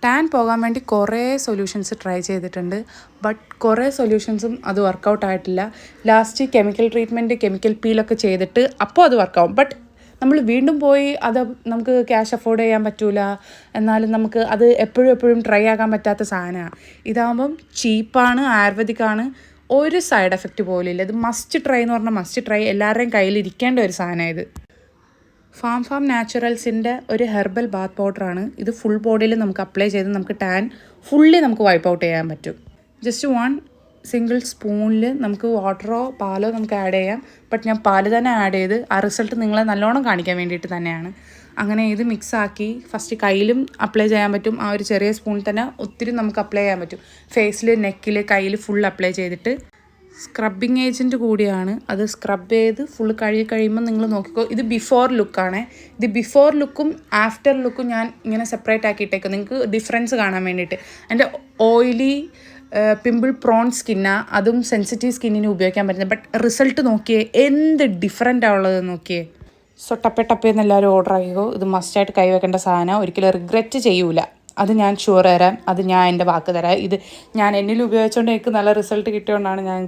Tan പോകാൻ വേണ്ടി കുറേ സൊല്യൂഷൻസ് ട്രൈ ചെയ്തിട്ടുണ്ട്. ബട്ട് കുറേ സൊല്യൂഷൻസും അത് വർക്കൗട്ട് ആയിട്ടില്ല. ലാസ്റ്റ് കെമിക്കൽ ട്രീറ്റ്മെൻറ്റ്, കെമിക്കൽ പീലൊക്കെ ചെയ്തിട്ട് അപ്പോൾ അത് വർക്കാവും. ബട്ട് നമ്മൾ വീണ്ടും പോയി അത് നമുക്ക് ക്യാഷ് അഫോർഡ് ചെയ്യാൻ പറ്റില്ല. എന്നാലും നമുക്ക് അത് എപ്പോഴും ട്രൈ ആക്കാൻ പറ്റാത്ത സാധനമാണ്. ഇതാകുമ്പം ചീപ്പാണ്, ആയുർവേദിക്കാണ്, ഒരു സൈഡ് എഫക്റ്റ് പോലും ഇല്ല. ഇത് മസ്റ്റ് ട്രൈ എന്ന് പറഞ്ഞാൽ മസ്റ്റ് ട്രൈ, എല്ലാവരുടെയും കയ്യിൽ ഇരിക്കേണ്ട ഒരു സാധനമാണ് ഇത്. ഫാം നാച്ചുറൽസിൻ്റെ ഒരു ഹെർബൽ ബാത്ത് പൗഡറാണ് ഇത്. ഫുൾ ബോഡിയിൽ നമുക്ക് അപ്ലൈ ചെയ്ത് നമുക്ക് ടാൻ ഫുള്ളി നമുക്ക് വൈപ്പ് ഔട്ട് ചെയ്യാൻ പറ്റും. ജസ്റ്റ് 1 സിംഗിൾ സ്പൂണിൽ നമുക്ക് വാട്ടറോ പാലോ നമുക്ക് ആഡ് ചെയ്യാം. ബട്ട് ഞാൻ പാല് തന്നെ ആഡ് ചെയ്ത് ആ റിസൾട്ട് നിങ്ങളെ നല്ലോണം കാണിക്കാൻ വേണ്ടിയിട്ട് തന്നെയാണ്. അങ്ങനെ ഇത് മിക്സാക്കി ഫസ്റ്റ് കയ്യിലും അപ്ലൈ ചെയ്യാൻ പറ്റും. ആ ഒരു ചെറിയ സ്പൂണിൽ തന്നെ ഒത്തിരി നമുക്ക് അപ്ലൈ ചെയ്യാൻ പറ്റും. ഫേസിൽ, നെക്കിൽ, കയ്യിൽ ഫുൾ അപ്ലൈ ചെയ്തിട്ട് സ്ക്രബിങ് ഏജൻറ്റ് കൂടിയാണ്. അത് സ്ക്രബ് ചെയ്ത് ഫുൾ കഴിയുമ്പോൾ നിങ്ങൾ നോക്കിക്കോ. ഇത് ബിഫോർ ലുക്കാണ്. ഇത് ബിഫോർ ലുക്കും ആഫ്റ്റർ ലുക്കും ഞാൻ ഇങ്ങനെ സെപ്പറേറ്റ് ആക്കിയിട്ടേക്കും നിങ്ങൾക്ക് ഡിഫറൻസ് കാണാൻ വേണ്ടിയിട്ട്. എൻ്റെ ഓയിലി പിമ്പിൾ പ്രോൺ സ്കിന്നാണ്, അതും സെൻസിറ്റീവ് സ്കിന്നിന് ഉപയോഗിക്കാൻ പറ്റുന്നത്. ബട്ട് റിസൾട്ട് നോക്കിയേ എന്ത് ഡിഫറൻ്റ് ആണുള്ളത് നോക്കിയേ. സോ ടപ്പേന്ന് എല്ലാവരും ഓർഡർ ചെയ്യുമോ. ഇത് മസ്റ്റായിട്ട് കൈവെക്കേണ്ട സാധനം, ഒരിക്കലും റിഗ്രറ്റ് ചെയ്യൂല. അത് ഞാൻ ഷുവർ തരാം, അത് ഞാൻ എൻ്റെ വാക്ക് തരാം. ഇത് ഞാൻ എന്നിൽ ഉപയോഗിച്ചുകൊണ്ട് എനിക്ക് നല്ല റിസൾട്ട് കിട്ടിയോണ്ടാണ് ഞാൻ